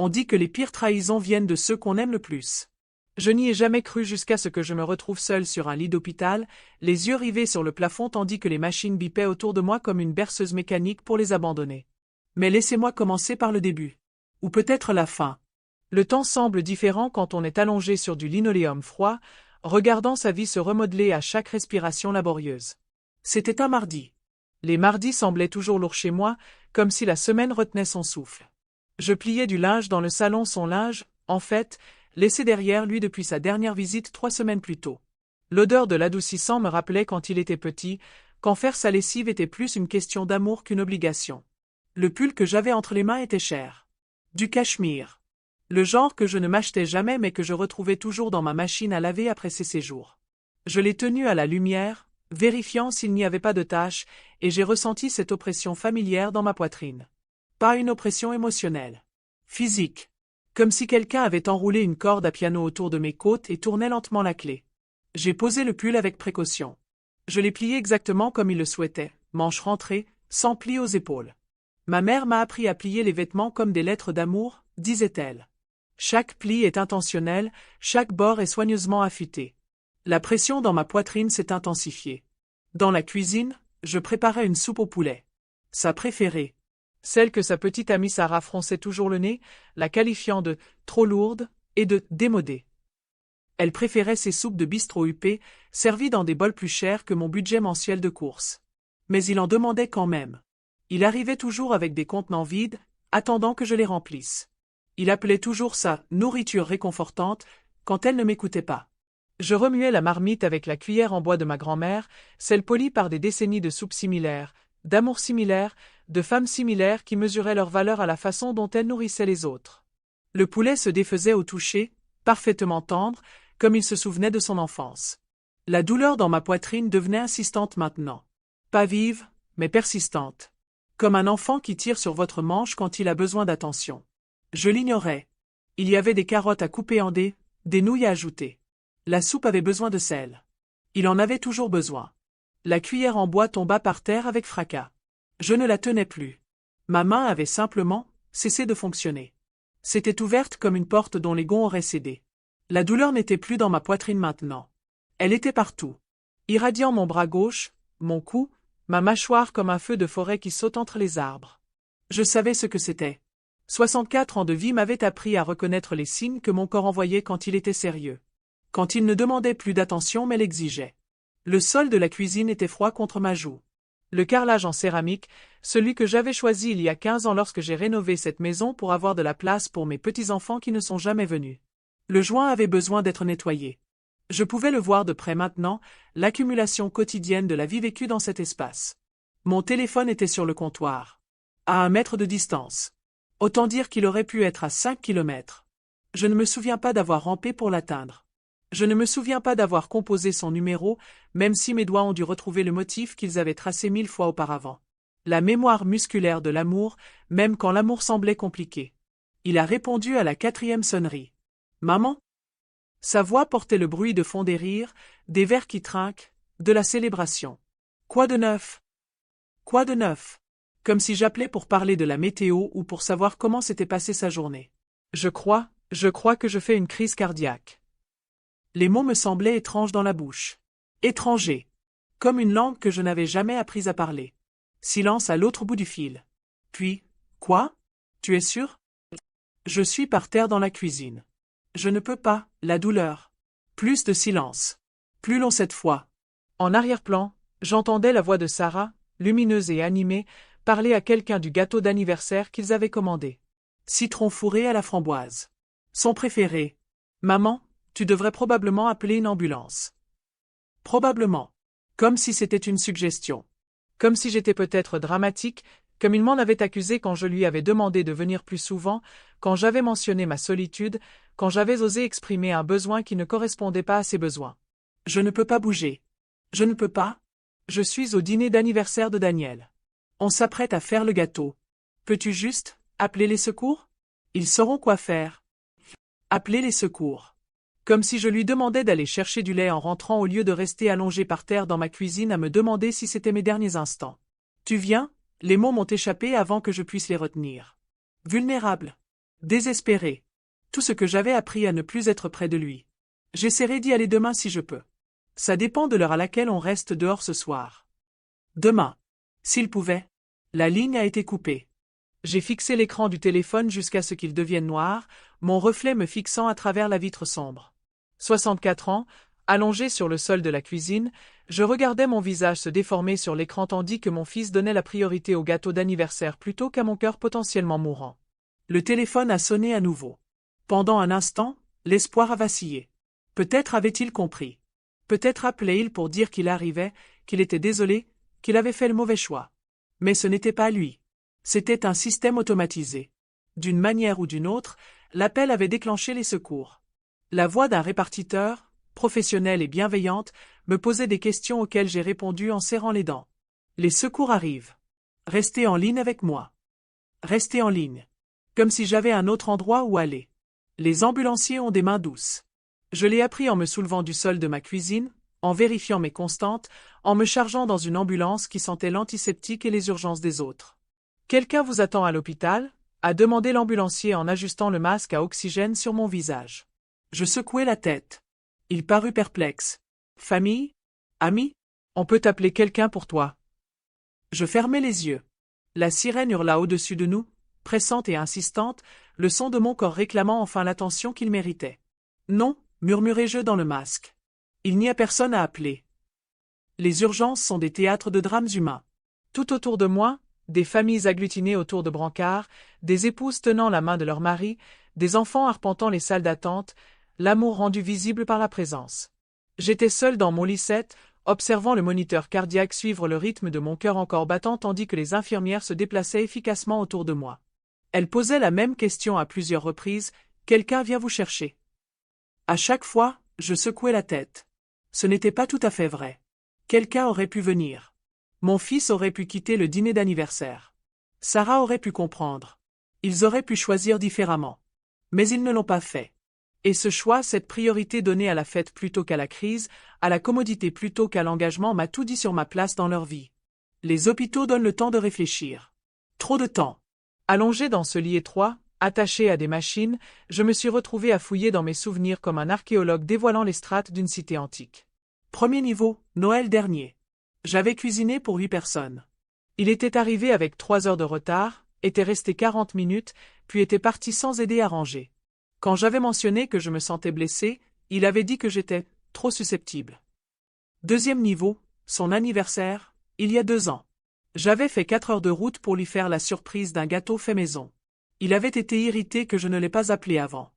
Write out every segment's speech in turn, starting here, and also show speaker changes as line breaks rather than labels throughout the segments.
On dit que les pires trahisons viennent de ceux qu'on aime le plus. Je n'y ai jamais cru jusqu'à ce que je me retrouve seule sur un lit d'hôpital, les yeux rivés sur le plafond tandis que les machines bipaient autour de moi comme une berceuse mécanique pour les abandonner. Mais laissez-moi commencer par le début. Ou peut-être la fin. Le temps semble différent quand on est allongé sur du linoléum froid, regardant sa vie se remodeler à chaque respiration laborieuse. C'était un mardi. Les mardis semblaient toujours lourds chez moi, comme si la semaine retenait son souffle. Je pliais du linge dans le salon, son linge, en fait, laissé derrière lui depuis sa dernière visite 3 semaines plus tôt. L'odeur de l'adoucissant me rappelait quand il était petit, qu'en faire sa lessive était plus une question d'amour qu'une obligation. Le pull que j'avais entre les mains était cher. Du cachemire. Le genre que je ne m'achetais jamais mais que je retrouvais toujours dans ma machine à laver après ses séjours. Je l'ai tenu à la lumière, vérifiant s'il n'y avait pas de taches, et j'ai ressenti cette oppression familière dans ma poitrine. Pas une oppression émotionnelle. Physique. Comme si quelqu'un avait enroulé une corde à piano autour de mes côtes et tournait lentement la clé. J'ai posé le pull avec précaution. Je l'ai plié exactement comme il le souhaitait, manches rentrées, sans pli aux épaules. Ma mère m'a appris à plier les vêtements comme des lettres d'amour, disait-elle. Chaque pli est intentionnel, chaque bord est soigneusement affûté. La pression dans ma poitrine s'est intensifiée. Dans la cuisine, je préparais une soupe au poulet. Sa préférée. Celle que sa petite amie Sarah fronçait toujours le nez, la qualifiant de « trop lourde » et de « démodée ». Elle préférait ses soupes de bistrot huppées, servies dans des bols plus chers que mon budget mensuel de courses. Mais il en demandait quand même. Il arrivait toujours avec des contenants vides, attendant que je les remplisse. Il appelait toujours ça « nourriture réconfortante » quand elle ne m'écoutait pas. Je remuais la marmite avec la cuillère en bois de ma grand-mère, celle polie par des décennies de soupes similaires, d'amour similaire, de femmes similaires qui mesuraient leur valeur à la façon dont elles nourrissaient les autres. Le poulet se défaisait au toucher, parfaitement tendre, comme il se souvenait de son enfance. La douleur dans ma poitrine devenait insistante maintenant. Pas vive, mais persistante. Comme un enfant qui tire sur votre manche quand il a besoin d'attention. Je l'ignorais. Il y avait des carottes à couper en dés, des nouilles à ajouter. La soupe avait besoin de sel. Il en avait toujours besoin. La cuillère en bois tomba par terre avec fracas. Je ne la tenais plus. Ma main avait simplement cessé de fonctionner. C'était ouverte comme une porte dont les gonds auraient cédé. La douleur n'était plus dans ma poitrine maintenant. Elle était partout. Irradiant mon bras gauche, mon cou, ma mâchoire comme un feu de forêt qui saute entre les arbres. Je savais ce que c'était. 64 ans de vie m'avaient appris à reconnaître les signes que mon corps envoyait quand il était sérieux. Quand il ne demandait plus d'attention mais l'exigeait. Le sol de la cuisine était froid contre ma joue. Le carrelage en céramique, celui que j'avais choisi il y a 15 ans lorsque j'ai rénové cette maison pour avoir de la place pour mes petits-enfants qui ne sont jamais venus. Le joint avait besoin d'être nettoyé. Je pouvais le voir de près maintenant, l'accumulation quotidienne de la vie vécue dans cet espace. Mon téléphone était sur le comptoir. À 1 mètre de distance. Autant dire qu'il aurait pu être à 5 kilomètres. Je ne me souviens pas d'avoir rampé pour l'atteindre. Je ne me souviens pas d'avoir composé son numéro, même si mes doigts ont dû retrouver le motif qu'ils avaient tracé 1000 fois auparavant. La mémoire musculaire de l'amour, même quand l'amour semblait compliqué. Il a répondu à la 4e sonnerie. Maman? Sa voix portait le bruit de fond des rires, des verres qui trinquent, de la célébration. Quoi de neuf? Quoi de neuf? Comme si j'appelais pour parler de la météo ou pour savoir comment s'était passée sa journée. Je crois que je fais une crise cardiaque. Les mots me semblaient étranges dans la bouche. Étrangers. Comme une langue que je n'avais jamais appris à parler. Silence à l'autre bout du fil. Puis, quoi? Tu es sûr? Je suis par terre dans la cuisine. Je ne peux pas, la douleur. Plus de silence. Plus long cette fois. En arrière-plan, j'entendais la voix de Sarah, lumineuse et animée, parler à quelqu'un du gâteau d'anniversaire qu'ils avaient commandé. Citron fourré à la framboise. Son préféré. Maman, tu devrais probablement appeler une ambulance. Probablement. Comme si c'était une suggestion. Comme si j'étais peut-être dramatique, comme il m'en avait accusé quand je lui avais demandé de venir plus souvent, quand j'avais mentionné ma solitude, quand j'avais osé exprimer un besoin qui ne correspondait pas à ses besoins. Je ne peux pas bouger. Je ne peux pas. Je suis au dîner d'anniversaire de Daniel. On s'apprête à faire le gâteau. Peux-tu juste appeler les secours? Ils sauront quoi faire. Appeler les secours. Comme si je lui demandais d'aller chercher du lait en rentrant au lieu de rester allongé par terre dans ma cuisine à me demander si c'était mes derniers instants. Tu viens? Les mots m'ont échappé avant que je puisse les retenir. Vulnérable. Désespéré. Tout ce que j'avais appris à ne plus être près de lui. J'essaierai d'y aller demain si je peux. Ça dépend de l'heure à laquelle on reste dehors ce soir. Demain. S'il pouvait. La ligne a été coupée. J'ai fixé l'écran du téléphone jusqu'à ce qu'il devienne noir, mon reflet me fixant à travers la vitre sombre. 64 ans, allongé sur le sol de la cuisine, je regardais mon visage se déformer sur l'écran tandis que mon fils donnait la priorité au gâteau d'anniversaire plutôt qu'à mon cœur potentiellement mourant. Le téléphone a sonné à nouveau. Pendant un instant, l'espoir a vacillé. Peut-être avait-il compris. Peut-être appelait-il pour dire qu'il arrivait, qu'il était désolé, qu'il avait fait le mauvais choix. Mais ce n'était pas lui. C'était un système automatisé. D'une manière ou d'une autre, l'appel avait déclenché les secours. La voix d'un répartiteur, professionnelle et bienveillante, me posait des questions auxquelles j'ai répondu en serrant les dents. Les secours arrivent. Restez en ligne avec moi. Restez en ligne. Comme si j'avais un autre endroit où aller. Les ambulanciers ont des mains douces. Je l'ai appris en me soulevant du sol de ma cuisine, en vérifiant mes constantes, en me chargeant dans une ambulance qui sentait l'antiseptique et les urgences des autres. Quelqu'un vous attend à l'hôpital, a demandé l'ambulancier en ajustant le masque à oxygène sur mon visage. Je secouai la tête. Il parut perplexe. Famille? Amis? On peut appeler quelqu'un pour toi. Je fermai les yeux. La sirène hurla au-dessus de nous, pressante et insistante, le son de mon corps réclamant enfin l'attention qu'il méritait. Non, murmurai-je dans le masque. Il n'y a personne à appeler. Les urgences sont des théâtres de drames humains. Tout autour de moi, des familles agglutinées autour de brancards, des épouses tenant la main de leur mari, des enfants arpentant les salles d'attente, l'amour rendu visible par la présence. J'étais seul dans mon lit-7, observant le moniteur cardiaque suivre le rythme de mon cœur encore battant tandis que les infirmières se déplaçaient efficacement autour de moi. Elles posaient la même question à plusieurs reprises, « Quelqu'un vient vous chercher ?» À chaque fois, je secouais la tête. Ce n'était pas tout à fait vrai. Quelqu'un aurait pu venir. Mon fils aurait pu quitter le dîner d'anniversaire. Sarah aurait pu comprendre. Ils auraient pu choisir différemment. Mais ils ne l'ont pas fait. Et ce choix, cette priorité donnée à la fête plutôt qu'à la crise, à la commodité plutôt qu'à l'engagement m'a tout dit sur ma place dans leur vie. Les hôpitaux donnent le temps de réfléchir. Trop de temps. Allongé dans ce lit étroit, attaché à des machines, je me suis retrouvé à fouiller dans mes souvenirs comme un archéologue dévoilant les strates d'une cité antique. Premier niveau, Noël dernier. J'avais cuisiné pour 8 personnes. Il était arrivé avec 3 heures de retard, était resté 40 minutes, puis était parti sans aider à ranger. Quand j'avais mentionné que je me sentais blessé, il avait dit que j'étais trop susceptible. Deuxième niveau, son anniversaire, il y a 2 ans. J'avais fait 4 heures de route pour lui faire la surprise d'un gâteau fait maison. Il avait été irrité que je ne l'ai pas appelé avant.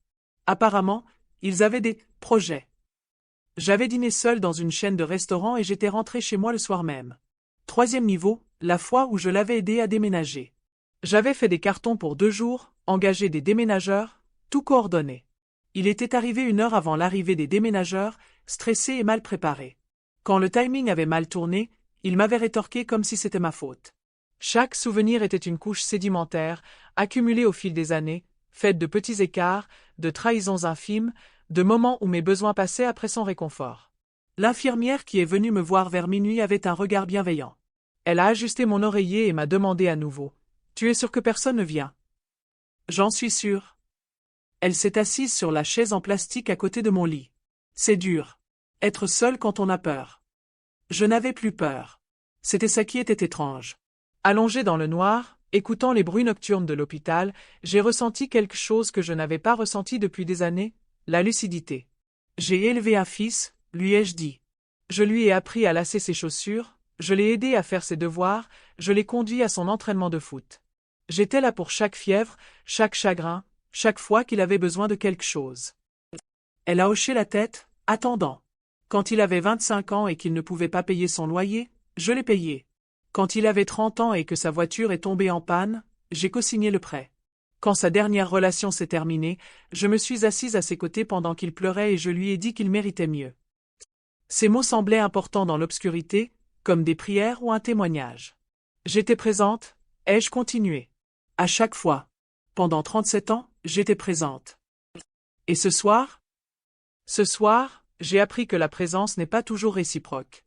Apparemment, ils avaient des projets. J'avais dîné seul dans une chaîne de restaurants et j'étais rentré chez moi le soir même. Troisième niveau, la fois où je l'avais aidé à déménager. J'avais fait des cartons pour 2 jours, engagé des déménageurs, tout coordonné. Il était arrivé 1 heure avant l'arrivée des déménageurs, stressé et mal préparé. Quand le timing avait mal tourné, il m'avait rétorqué comme si c'était ma faute. Chaque souvenir était une couche sédimentaire, accumulée au fil des années, faite de petits écarts, de trahisons infimes, de moments où mes besoins passaient après son réconfort. L'infirmière qui est venue me voir vers minuit avait un regard bienveillant. Elle a ajusté mon oreiller et m'a demandé à nouveau. « Tu es sûr que personne ne vient ?»« J'en suis sûr. » Elle s'est assise sur la chaise en plastique à côté de mon lit. C'est dur. Être seul quand on a peur. Je n'avais plus peur. C'était ça qui était étrange. Allongé dans le noir, écoutant les bruits nocturnes de l'hôpital, j'ai ressenti quelque chose que je n'avais pas ressenti depuis des années, la lucidité. J'ai élevé un fils, lui ai-je dit. Je lui ai appris à lasser ses chaussures, je l'ai aidé à faire ses devoirs, je l'ai conduit à son entraînement de foot. J'étais là pour chaque fièvre, chaque chagrin, chaque fois qu'il avait besoin de quelque chose. Elle a hoché la tête, attendant. Quand il avait 25 ans et qu'il ne pouvait pas payer son loyer, je l'ai payé. Quand il avait 30 ans et que sa voiture est tombée en panne, j'ai cosigné le prêt. Quand sa dernière relation s'est terminée, je me suis assise à ses côtés pendant qu'il pleurait et je lui ai dit qu'il méritait mieux. Ces mots semblaient importants dans l'obscurité, comme des prières ou un témoignage. J'étais présente, ai-je continué. À chaque fois. Pendant 37 ans, j'étais présente. Et ce soir? Ce soir, j'ai appris que la présence n'est pas toujours réciproque.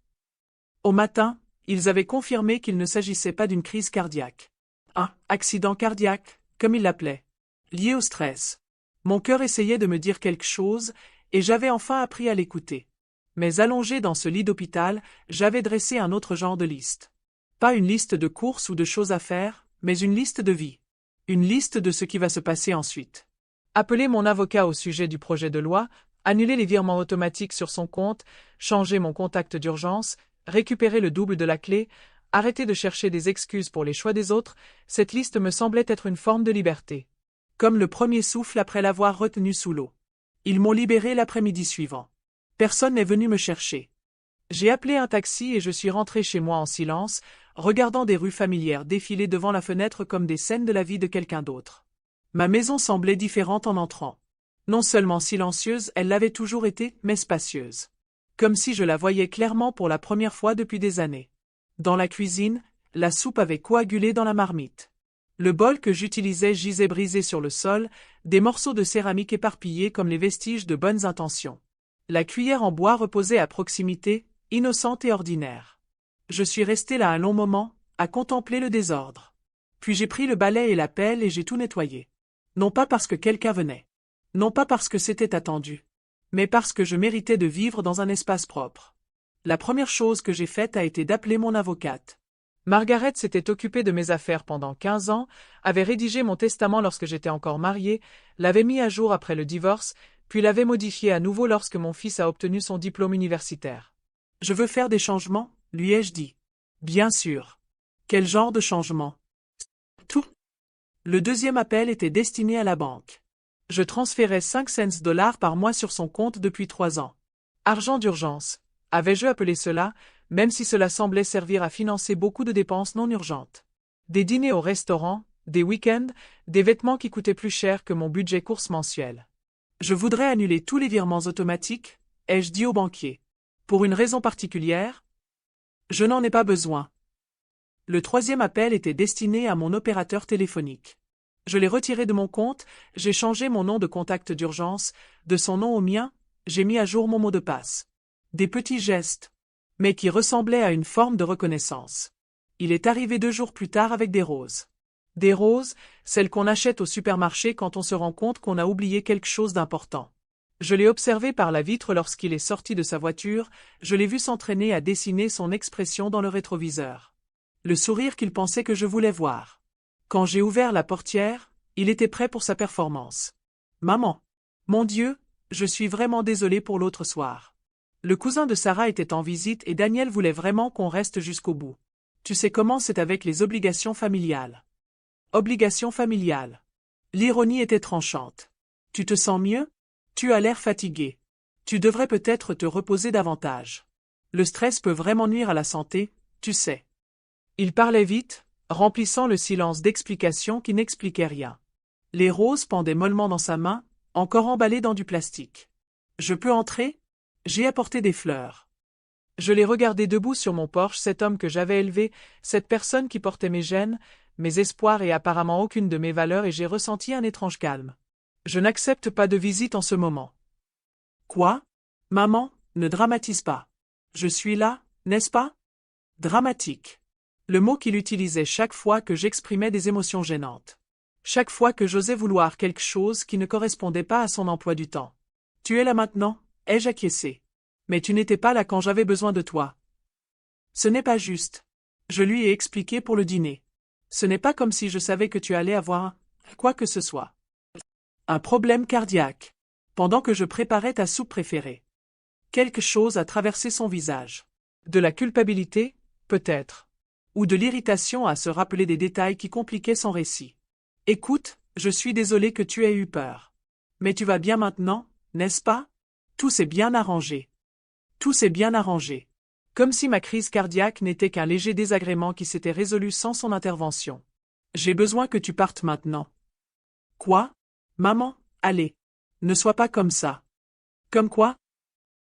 Au matin, ils avaient confirmé qu'il ne s'agissait pas d'une crise cardiaque. Un accident cardiaque, comme ils l'appelaient. lié au stress. Mon cœur essayait de me dire quelque chose, et j'avais enfin appris à l'écouter. Mais allongé dans ce lit d'hôpital, j'avais dressé un autre genre de liste. Pas une liste de courses ou de choses à faire, mais une liste de vie. Une liste de ce qui va se passer ensuite. Appeler mon avocat au sujet du projet de loi, annuler les virements automatiques sur son compte, changer mon contact d'urgence, récupérer le double de la clé, arrêter de chercher des excuses pour les choix des autres, cette liste me semblait être une forme de liberté. Comme le premier souffle après l'avoir retenu sous l'eau. Ils m'ont libéré l'après-midi suivant. Personne n'est venu me chercher. J'ai appelé un taxi et je suis rentré chez moi en silence, regardant des rues familières défiler devant la fenêtre comme des scènes de la vie de quelqu'un d'autre. Ma maison semblait différente en entrant. Non seulement silencieuse, elle l'avait toujours été, mais spacieuse. Comme si je la voyais clairement pour la première fois depuis des années. Dans la cuisine, la soupe avait coagulé dans la marmite. Le bol que j'utilisais gisait brisé sur le sol, des morceaux de céramique éparpillés comme les vestiges de bonnes intentions. La cuillère en bois reposait à proximité, innocente et ordinaire. Je suis resté là un long moment, à contempler le désordre. Puis j'ai pris le balai et la pelle et j'ai tout nettoyé. Non pas parce que quelqu'un venait. Non pas parce que c'était attendu. Mais parce que je méritais de vivre dans un espace propre. La première chose que j'ai faite a été d'appeler mon avocate. Margaret s'était occupée de mes affaires pendant 15 ans, avait rédigé mon testament lorsque j'étais encore marié, l'avait mis à jour après le divorce, puis l'avait modifié à nouveau lorsque mon fils a obtenu son diplôme universitaire. Je veux faire des changements, lui ai-je dit. Bien sûr. Quel genre de changement? Tout. Le deuxième appel était destiné à la banque. Je transférais 5 cents par mois sur son compte depuis 3 ans. Argent d'urgence. Avais-je appelé cela, même si cela semblait servir à financer beaucoup de dépenses non urgentes. Des dîners au restaurant, des week-ends, des vêtements qui coûtaient plus cher que mon budget course mensuel. Je voudrais annuler tous les virements automatiques, ai-je dit au banquier. Pour une raison particulière? Je n'en ai pas besoin. Le troisième appel était destiné à mon opérateur téléphonique. Je l'ai retiré de mon compte, j'ai changé mon nom de contact d'urgence, de son nom au mien, j'ai mis à jour mon mot de passe. Des petits gestes, mais qui ressemblaient à une forme de reconnaissance. Il est arrivé 2 jours plus tard avec des roses. Des roses, celles qu'on achète au supermarché quand on se rend compte qu'on a oublié quelque chose d'important. Je l'ai observé par la vitre lorsqu'il est sorti de sa voiture, je l'ai vu s'entraîner à dessiner son expression dans le rétroviseur. Le sourire qu'il pensait que je voulais voir. Quand j'ai ouvert la portière, il était prêt pour sa performance. Maman. Mon Dieu, je suis vraiment désolé pour l'autre soir. Le cousin de Sarah était en visite et Daniel voulait vraiment qu'on reste jusqu'au bout. Tu sais comment c'est avec les obligations familiales. Obligations familiales. L'ironie était tranchante. Tu te sens mieux? Tu as l'air fatigué. Tu devrais peut-être te reposer davantage. Le stress peut vraiment nuire à la santé, tu sais. Il parlait vite, remplissant le silence d'explications qui n'expliquaient rien. Les roses pendaient mollement dans sa main, encore emballées dans du plastique. Je peux entrer? J'ai apporté des fleurs. Je l'ai regardé debout sur mon porche, cet homme que j'avais élevé, cette personne qui portait mes gènes, mes espoirs et apparemment aucune de mes valeurs, et j'ai ressenti un étrange calme. Je n'accepte pas de visite en ce moment. Quoi? Maman, ne dramatise pas. Je suis là, n'est-ce pas? Dramatique. Le mot qu'il utilisait chaque fois que j'exprimais des émotions gênantes. Chaque fois que j'osais vouloir quelque chose qui ne correspondait pas à son emploi du temps. Tu es là maintenant, ai-je acquiescé. Mais tu n'étais pas là quand j'avais besoin de toi. Ce n'est pas juste. Je lui ai expliqué pour le dîner. Ce n'est pas comme si je savais que tu allais avoir quoi que ce soit. Un problème cardiaque. Pendant que je préparais ta soupe préférée. Quelque chose a traversé son visage. De la culpabilité, peut-être. Ou de l'irritation à se rappeler des détails qui compliquaient son récit. Écoute, je suis désolé que tu aies eu peur. Mais tu vas bien maintenant, n'est-ce pas? Tout s'est bien arrangé. Tout s'est bien arrangé. Comme si ma crise cardiaque n'était qu'un léger désagrément qui s'était résolu sans son intervention. J'ai besoin que tu partes maintenant. Quoi? Maman, allez. Ne sois pas comme ça. Comme quoi?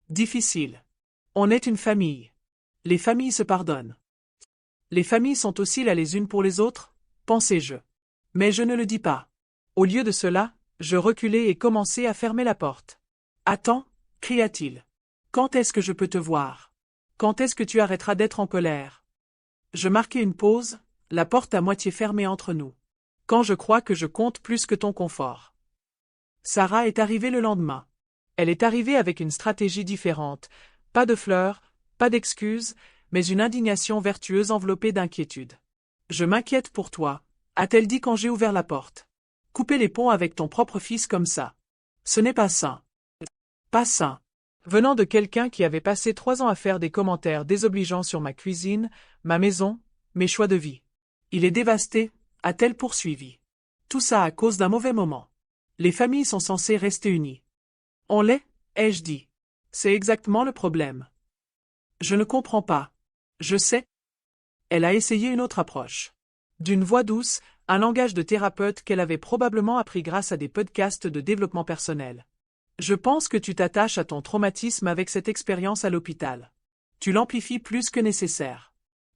Difficile. On est une famille. Les familles se pardonnent. Les familles sont aussi là les unes pour les autres, pensais-je. Mais je ne le dis pas. Au lieu de cela, je reculai et commençai à fermer la porte. Attends, cria-t-il. Quand est-ce que je peux te voir? Quand est-ce que tu arrêteras d'être en colère? Je marquai une pause, la porte à moitié fermée entre nous. Quand je crois que je compte plus que ton confort. Sarah est arrivée le lendemain. Elle est arrivée avec une stratégie différente, pas de fleurs, pas d'excuses, mais une indignation vertueuse enveloppée d'inquiétude. Je m'inquiète pour toi, a-t-elle dit quand j'ai ouvert la porte. Couper les ponts avec ton propre fils comme ça. Ce n'est pas sain. Pas sain. Venant de quelqu'un qui avait passé 3 ans à faire des commentaires désobligeants sur ma cuisine, ma maison, mes choix de vie. Il est dévasté, a-t-elle poursuivi. Tout ça à cause d'un mauvais moment. Les familles sont censées rester unies. On l'est, ai-je dit. C'est exactement le problème. Je ne comprends pas. Je sais. Elle a essayé une autre approche. D'une voix douce, un langage de thérapeute qu'elle avait probablement appris grâce à des podcasts de développement personnel. Je pense que tu t'attaches à ton traumatisme avec cette expérience à l'hôpital. Tu l'amplifies plus que nécessaire.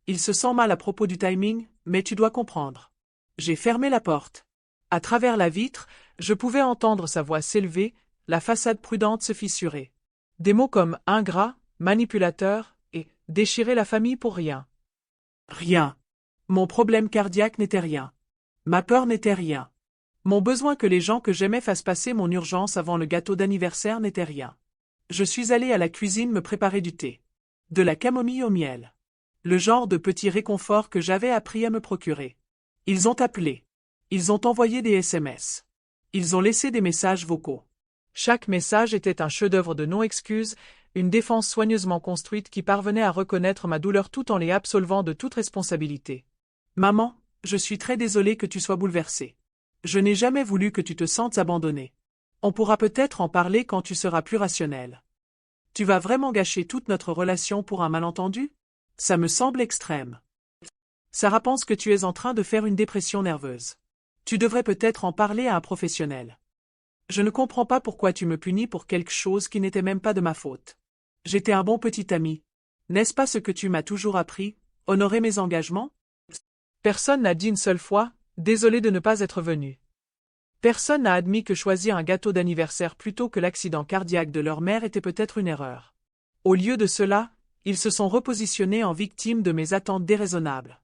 Il se sent mal à propos du timing, mais tu dois comprendre. J'ai fermé la porte. À travers la vitre, je pouvais entendre sa voix s'élever, la façade prudente se fissurer. Des mots comme ingrat, manipulateur et déchirer la famille pour rien. Rien. Mon problème cardiaque n'était rien. Ma peur n'était rien. Mon besoin que les gens que j'aimais fassent passer mon urgence avant le gâteau d'anniversaire n'était rien. Je suis allé à la cuisine me préparer du thé. De la camomille au miel. Le genre de petit réconfort que j'avais appris à me procurer. Ils ont appelé. Ils ont envoyé des SMS. Ils ont laissé des messages vocaux. Chaque message était un chef-d'œuvre de non-excuses, une défense soigneusement construite qui parvenait à reconnaître ma douleur tout en les absolvant de toute responsabilité. Maman, je suis très désolée que tu sois bouleversée. Je n'ai jamais voulu que tu te sentes abandonnée. On pourra peut-être en parler quand tu seras plus rationnelle. Tu vas vraiment gâcher toute notre relation pour un malentendu? Ça me semble extrême. Sarah pense que tu es en train de faire une dépression nerveuse. Tu devrais peut-être en parler à un professionnel. Je ne comprends pas pourquoi tu me punis pour quelque chose qui n'était même pas de ma faute. J'étais un bon petit ami. N'est-ce pas ce que tu m'as toujours appris, honorer mes engagements? Personne n'a dit une seule fois, désolé de ne pas être venu. Personne n'a admis que choisir un gâteau d'anniversaire plutôt que l'accident cardiaque de leur mère était peut-être une erreur. Au lieu de cela, ils se sont repositionnés en victimes de mes attentes déraisonnables.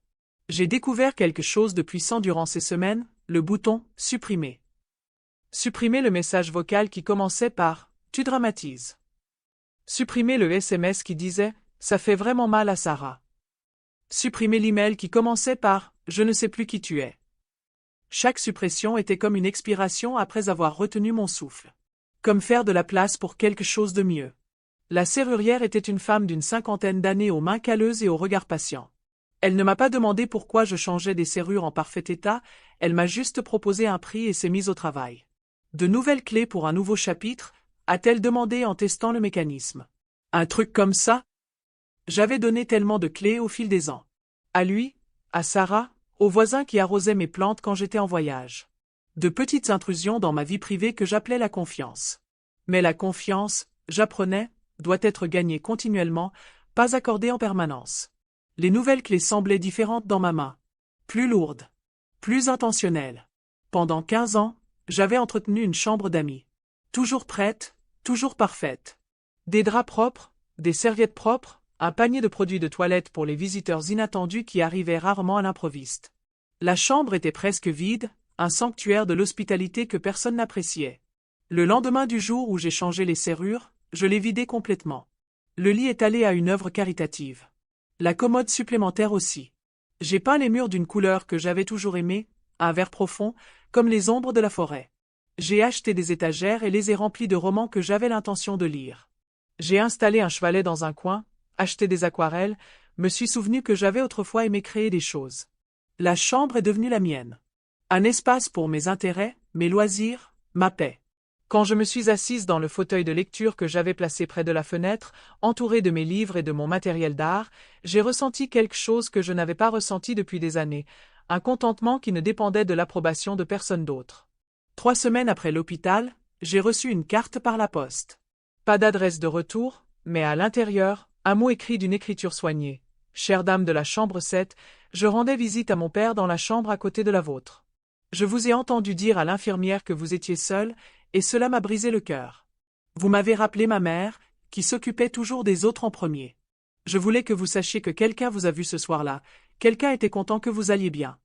J'ai découvert quelque chose de puissant durant ces semaines, le bouton « Supprimer ». Supprimer le message vocal qui commençait par « Tu dramatises ». Supprimer le SMS qui disait « Ça fait vraiment mal à Sarah ». Supprimer l'email qui commençait par « Je ne sais plus qui tu es ». Chaque suppression était comme une expiration après avoir retenu mon souffle. Comme faire de la place pour quelque chose de mieux. La serrurière était une femme d'une 50aine d'années aux mains calleuses et au regard patient. Elle ne m'a pas demandé pourquoi je changeais des serrures en parfait état, elle m'a juste proposé un prix et s'est mise au travail. De nouvelles clés pour un nouveau chapitre, a-t-elle demandé en testant le mécanisme. Un truc comme ça? J'avais donné tellement de clés au fil des ans. À lui, à Sarah, aux voisins qui arrosaient mes plantes quand j'étais en voyage. De petites intrusions dans ma vie privée que j'appelais la confiance. Mais la confiance, j'apprenais, doit être gagnée continuellement, pas accordée en permanence. Les nouvelles clés semblaient différentes dans ma main. Plus lourdes. Plus intentionnelles. Pendant 15 ans, j'avais entretenu une chambre d'amis. Toujours prête, toujours parfaite. Des draps propres, des serviettes propres, un panier de produits de toilette pour les visiteurs inattendus qui arrivaient rarement à l'improviste. La chambre était presque vide, un sanctuaire de l'hospitalité que personne n'appréciait. Le lendemain du jour où j'ai changé les serrures, je l'ai vidé complètement. Le lit est allé à une œuvre caritative. La commode supplémentaire aussi. J'ai peint les murs d'une couleur que j'avais toujours aimée, un vert profond, comme les ombres de la forêt. J'ai acheté des étagères et les ai remplies de romans que j'avais l'intention de lire. J'ai installé un chevalet dans un coin, acheté des aquarelles, me suis souvenu que j'avais autrefois aimé créer des choses. La chambre est devenue la mienne. Un espace pour mes intérêts, mes loisirs, ma paix. Quand je me suis assise dans le fauteuil de lecture que j'avais placé près de la fenêtre, entouré de mes livres et de mon matériel d'art, j'ai ressenti quelque chose que je n'avais pas ressenti depuis des années, un contentement qui ne dépendait de l'approbation de personne d'autre. 3 semaines après l'hôpital, j'ai reçu une carte par la poste. Pas d'adresse de retour, mais à l'intérieur, un mot écrit d'une écriture soignée. Chère dame de la chambre 7, je rendais visite à mon père dans la chambre à côté de la vôtre. Je vous ai entendu dire à l'infirmière que vous étiez seule, et cela m'a brisé le cœur. Vous m'avez rappelé ma mère, qui s'occupait toujours des autres en premier. Je voulais que vous sachiez que quelqu'un vous a vu ce soir-là, quelqu'un était content que vous alliez bien.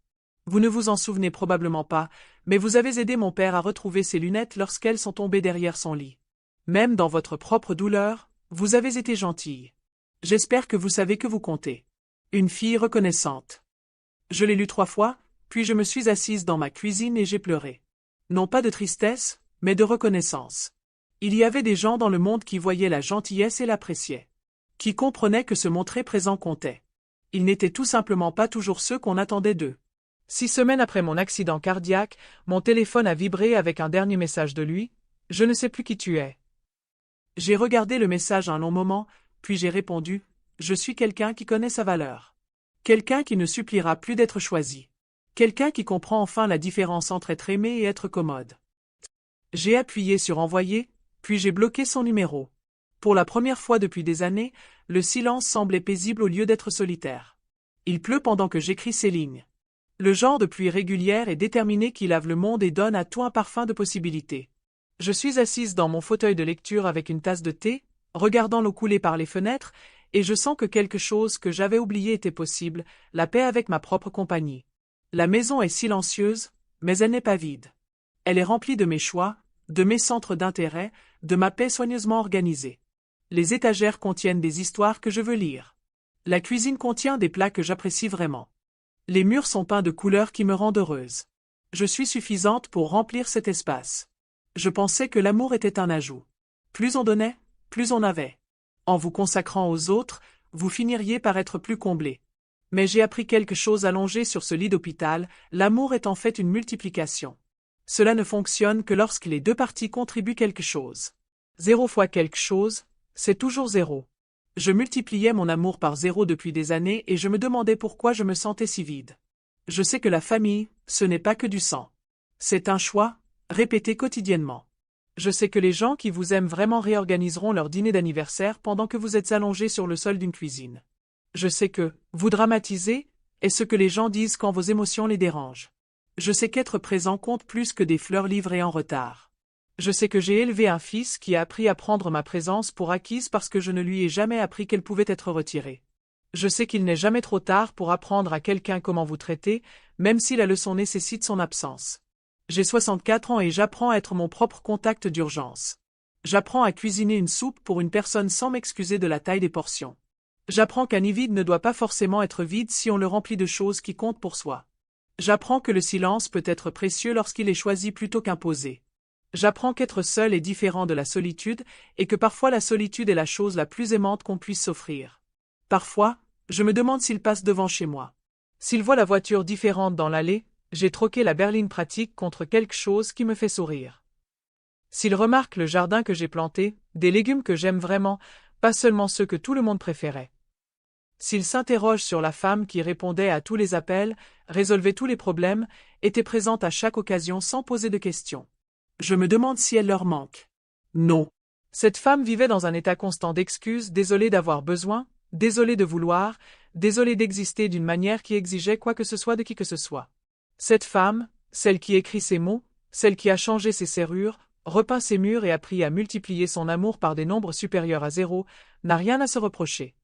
Vous ne vous en souvenez probablement pas, mais vous avez aidé mon père à retrouver ses lunettes lorsqu'elles sont tombées derrière son lit. Même dans votre propre douleur, vous avez été gentille. J'espère que vous savez que vous comptez. Une fille reconnaissante. Je l'ai lu 3 fois, puis je me suis assise dans ma cuisine et j'ai pleuré. Non pas de tristesse, mais de reconnaissance. Il y avait des gens dans le monde qui voyaient la gentillesse et l'appréciaient. Qui comprenaient que se montrer présent comptait. Ils n'étaient tout simplement pas toujours ceux qu'on attendait d'eux. 6 semaines après mon accident cardiaque, mon téléphone a vibré avec un dernier message de lui. « Je ne sais plus qui tu es. » J'ai regardé le message un long moment, puis j'ai répondu « Je suis quelqu'un qui connaît sa valeur. Quelqu'un qui ne suppliera plus d'être choisi. Quelqu'un qui comprend enfin la différence entre être aimé et être commode. » J'ai appuyé sur envoyer, puis j'ai bloqué son numéro. Pour la première fois depuis des années, le silence semblait paisible au lieu d'être solitaire. Il pleut pendant que j'écris ces lignes. Le genre de pluie régulière et déterminée qui lave le monde et donne à tout un parfum de possibilités. Je suis assise dans mon fauteuil de lecture avec une tasse de thé, regardant l'eau couler par les fenêtres, et je sens que quelque chose que j'avais oublié était possible, la paix avec ma propre compagnie. La maison est silencieuse, mais elle n'est pas vide. Elle est remplie de mes choix, de mes centres d'intérêt, de ma paix soigneusement organisée. Les étagères contiennent des histoires que je veux lire. La cuisine contient des plats que j'apprécie vraiment. Les murs sont peints de couleurs qui me rendent heureuse. Je suis suffisante pour remplir cet espace. Je pensais que l'amour était un ajout. Plus on donnait, plus on avait. En vous consacrant aux autres, vous finiriez par être plus comblé. Mais j'ai appris quelque chose allongé sur ce lit d'hôpital, l'amour est en fait une multiplication. Cela ne fonctionne que lorsque les 2 parties contribuent quelque chose. 0 fois quelque chose, c'est toujours 0. Je multipliais mon amour par 0 depuis des années et je me demandais pourquoi je me sentais si vide. Je sais que la famille, ce n'est pas que du sang. C'est un choix, répété quotidiennement. Je sais que les gens qui vous aiment vraiment réorganiseront leur dîner d'anniversaire pendant que vous êtes allongé sur le sol d'une cuisine. Je sais que, vous dramatisez, est ce que les gens disent quand vos émotions les dérangent. Je sais qu'être présent compte plus que des fleurs livrées en retard. Je sais que j'ai élevé un fils qui a appris à prendre ma présence pour acquise parce que je ne lui ai jamais appris qu'elle pouvait être retirée. Je sais qu'il n'est jamais trop tard pour apprendre à quelqu'un comment vous traiter, même si la leçon nécessite son absence. J'ai 64 ans et j'apprends à être mon propre contact d'urgence. J'apprends à cuisiner une soupe pour une personne sans m'excuser de la taille des portions. J'apprends qu'un nid vide ne doit pas forcément être vide si on le remplit de choses qui comptent pour soi. J'apprends que le silence peut être précieux lorsqu'il est choisi plutôt qu'imposé. J'apprends qu'être seul est différent de la solitude et que parfois la solitude est la chose la plus aimante qu'on puisse s'offrir. Parfois, je me demande s'il passe devant chez moi. S'il voit la voiture différente dans l'allée, j'ai troqué la berline pratique contre quelque chose qui me fait sourire. S'il remarque le jardin que j'ai planté, des légumes que j'aime vraiment, pas seulement ceux que tout le monde préférait. S'il s'interroge sur la femme qui répondait à tous les appels, résolvait tous les problèmes, était présente à chaque occasion sans poser de questions. Je me demande si elle leur manque. Non. Cette femme vivait dans un état constant d'excuses, désolée d'avoir besoin, désolée de vouloir, désolée d'exister d'une manière qui exigeait quoi que ce soit de qui que ce soit. Cette femme, celle qui écrit ces mots, celle qui a changé ses serrures, repeint ses murs et appris à multiplier son amour par des nombres supérieurs à 0, n'a rien à se reprocher.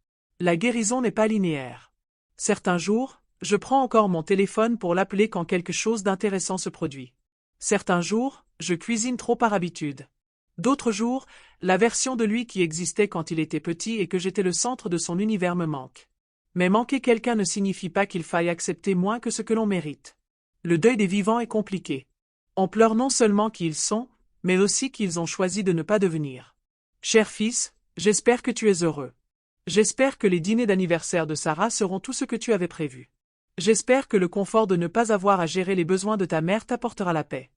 La guérison n'est pas linéaire. Certains jours, je prends encore mon téléphone pour l'appeler quand quelque chose d'intéressant se produit. Certains jours, je cuisine trop par habitude. D'autres jours, la version de lui qui existait quand il était petit et que j'étais le centre de son univers me manque. Mais manquer quelqu'un ne signifie pas qu'il faille accepter moins que ce que l'on mérite. Le deuil des vivants est compliqué. On pleure non seulement qui ils sont, mais aussi qu'ils ont choisi de ne pas devenir. Cher fils, j'espère que tu es heureux. J'espère que les dîners d'anniversaire de Sarah seront tout ce que tu avais prévu. J'espère que le confort de ne pas avoir à gérer les besoins de ta mère t'apportera la paix.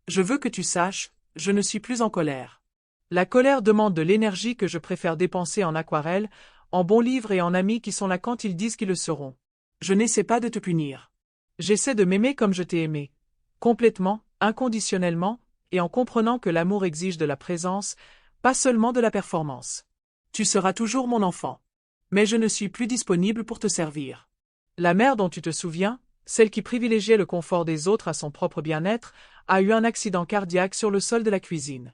Je veux que tu saches, je ne suis plus en colère. La colère demande de l'énergie que je préfère dépenser en aquarelle, en bons livres et en amis qui sont là quand ils disent qu'ils le seront. Je n'essaie pas de te punir. J'essaie de m'aimer comme je t'ai aimé. Complètement, inconditionnellement, et en comprenant que l'amour exige de la présence, pas seulement de la performance. Tu seras toujours mon enfant. Mais je ne suis plus disponible pour te servir. La mère dont tu te souviens, celle qui privilégiait le confort des autres à son propre bien-être, a eu un accident cardiaque sur le sol de la cuisine.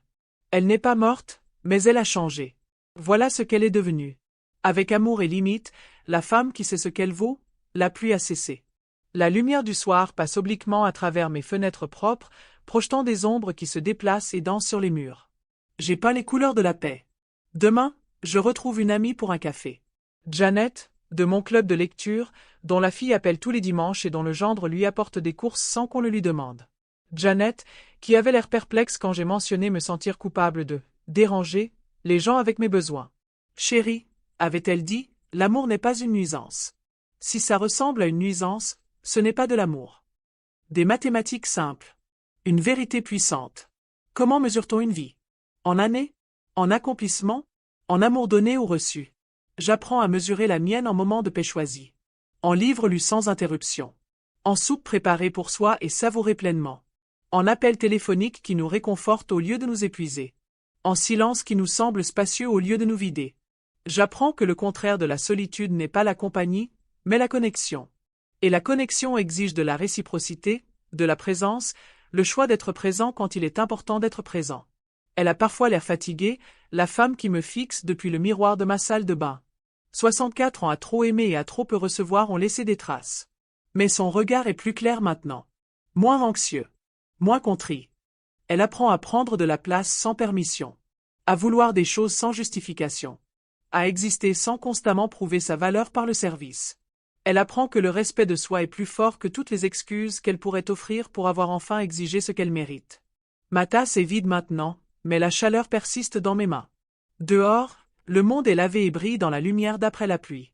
Elle n'est pas morte, mais elle a changé. Voilà ce qu'elle est devenue. Avec amour et limite, la femme qui sait ce qu'elle vaut, la pluie a cessé. La lumière du soir passe obliquement à travers mes fenêtres propres, projetant des ombres qui se déplacent et dansent sur les murs. J'ai peint les couleurs de la paix. Demain, je retrouve une amie pour un café. Janet, de mon club de lecture, dont la fille appelle tous les dimanches et dont le gendre lui apporte des courses sans qu'on le lui demande. Janet, qui avait l'air perplexe quand j'ai mentionné me sentir coupable de déranger les gens avec mes besoins. Chérie, avait-elle dit, l'amour n'est pas une nuisance. Si ça ressemble à une nuisance, ce n'est pas de l'amour. Des mathématiques simples. Une vérité puissante. Comment mesure-t-on une vie? En années? En accomplissement? En amour donné ou reçu? J'apprends à mesurer la mienne en moments de paix choisis. En livres lus sans interruption. En soupe préparée pour soi et savourée pleinement. En appel téléphonique qui nous réconforte au lieu de nous épuiser. En silence qui nous semble spacieux au lieu de nous vider. J'apprends que le contraire de la solitude n'est pas la compagnie, mais la connexion. Et la connexion exige de la réciprocité, de la présence, le choix d'être présent quand il est important d'être présent. Elle a parfois l'air fatiguée, la femme qui me fixe depuis le miroir de ma salle de bain. 64 ans à trop aimer et à trop peu recevoir ont laissé des traces. Mais son regard est plus clair maintenant. Moins anxieux. Moins contrit. Elle apprend à prendre de la place sans permission. À vouloir des choses sans justification. À exister sans constamment prouver sa valeur par le service. Elle apprend que le respect de soi est plus fort que toutes les excuses qu'elle pourrait offrir pour avoir enfin exigé ce qu'elle mérite. Ma tasse est vide maintenant, mais la chaleur persiste dans mes mains. Dehors, le monde est lavé et brille dans la lumière d'après la pluie.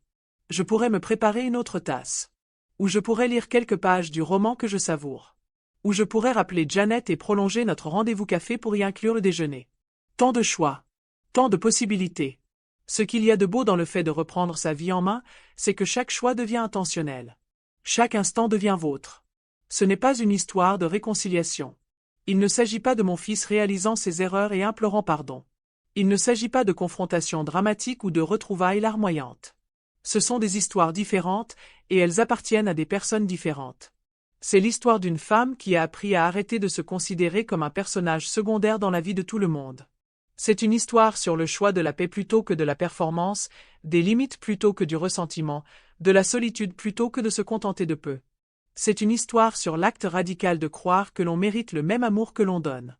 Je pourrais me préparer une autre tasse. Ou je pourrais lire quelques pages du roman que je savoure. Ou je pourrais rappeler Janet et prolonger notre rendez-vous café pour y inclure le déjeuner. Tant de choix. Tant de possibilités. Ce qu'il y a de beau dans le fait de reprendre sa vie en main, c'est que chaque choix devient intentionnel. Chaque instant devient vôtre. Ce n'est pas une histoire de réconciliation. Il ne s'agit pas de mon fils réalisant ses erreurs et implorant pardon. Il ne s'agit pas de confrontations dramatiques ou de retrouvailles larmoyantes. Ce sont des histoires différentes, et elles appartiennent à des personnes différentes. C'est l'histoire d'une femme qui a appris à arrêter de se considérer comme un personnage secondaire dans la vie de tout le monde. C'est une histoire sur le choix de la paix plutôt que de la performance, des limites plutôt que du ressentiment, de la solitude plutôt que de se contenter de peu. C'est une histoire sur l'acte radical de croire que l'on mérite le même amour que l'on donne.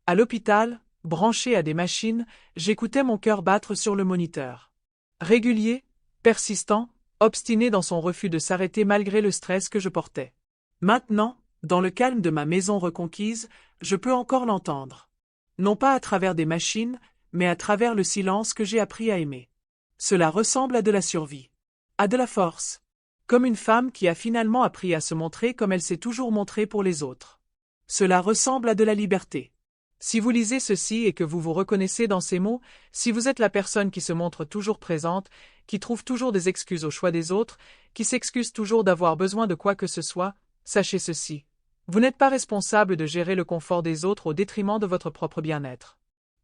À l'hôpital, branché à des machines, j'écoutais mon cœur battre sur le moniteur. Régulier, persistant, obstiné dans son refus de s'arrêter malgré le stress que je portais. Maintenant, dans le calme de ma maison reconquise, je peux encore l'entendre. Non pas à travers des machines, mais à travers le silence que j'ai appris à aimer. Cela ressemble à de la survie. À de la force. Comme une femme qui a finalement appris à se montrer comme elle s'est toujours montrée pour les autres. Cela ressemble à de la liberté. Si vous lisez ceci et que vous vous reconnaissez dans ces mots, si vous êtes la personne qui se montre toujours présente, qui trouve toujours des excuses au choix des autres, qui s'excuse toujours d'avoir besoin de quoi que ce soit, sachez ceci. Vous n'êtes pas responsable de gérer le confort des autres au détriment de votre propre bien-être.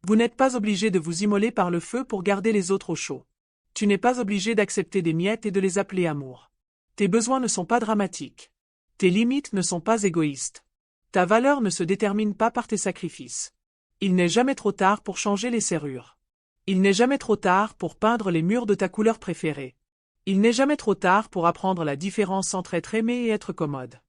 Vous n'êtes pas obligé de vous immoler par le feu pour garder les autres au chaud. Tu n'es pas obligé d'accepter des miettes et de les appeler amour. Tes besoins ne sont pas dramatiques. Tes limites ne sont pas égoïstes. Ta valeur ne se détermine pas par tes sacrifices. Il n'est jamais trop tard pour changer les serrures. Il n'est jamais trop tard pour peindre les murs de ta couleur préférée. Il n'est jamais trop tard pour apprendre la différence entre être aimé et être commode.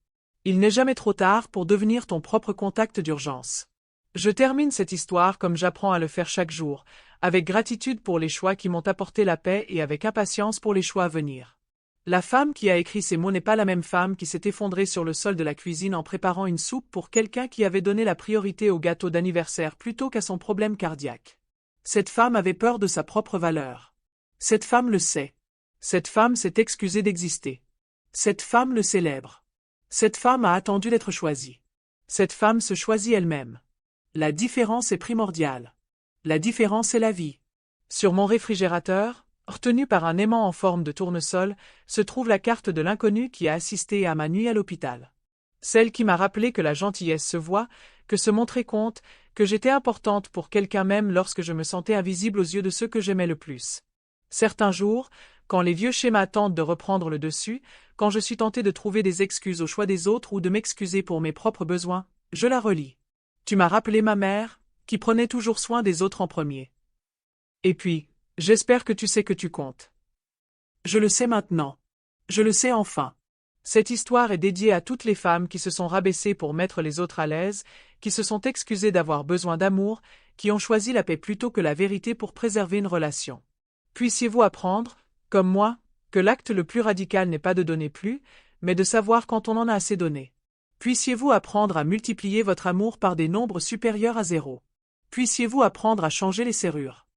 Il n'est jamais trop tard pour devenir ton propre contact d'urgence. Je termine cette histoire comme j'apprends à le faire chaque jour, avec gratitude pour les choix qui m'ont apporté la paix et avec impatience pour les choix à venir. La femme qui a écrit ces mots n'est pas la même femme qui s'est effondrée sur le sol de la cuisine en préparant une soupe pour quelqu'un qui avait donné la priorité au gâteau d'anniversaire plutôt qu'à son problème cardiaque. Cette femme avait peur de sa propre valeur. Cette femme le sait. Cette femme s'est excusée d'exister. Cette femme le célèbre. Cette femme a attendu d'être choisie. Cette femme se choisit elle-même. La différence est primordiale. La différence est la vie. Sur mon réfrigérateur, retenu par un aimant en forme de tournesol, se trouve la carte de l'inconnu qui a assisté à ma nuit à l'hôpital. Celle qui m'a rappelé que la gentillesse se voit, que se montrer compte, que j'étais importante pour quelqu'un même lorsque je me sentais invisible aux yeux de ceux que j'aimais le plus. Certains jours, quand les vieux schémas tentent de reprendre le dessus, quand je suis tenté de trouver des excuses au choix des autres ou de m'excuser pour mes propres besoins, je la relis. Tu m'as rappelé ma mère, qui prenait toujours soin des autres en premier. Et puis, j'espère que tu sais que tu comptes. Je le sais maintenant. Je le sais enfin. Cette histoire est dédiée à toutes les femmes qui se sont rabaissées pour mettre les autres à l'aise, qui se sont excusées d'avoir besoin d'amour, qui ont choisi la paix plutôt que la vérité pour préserver une relation. Puissiez-vous apprendre, comme moi, que l'acte le plus radical n'est pas de donner plus, mais de savoir quand on en a assez donné. Puissiez-vous apprendre à multiplier votre amour par des nombres supérieurs à 0. Puissiez-vous apprendre à changer les serrures.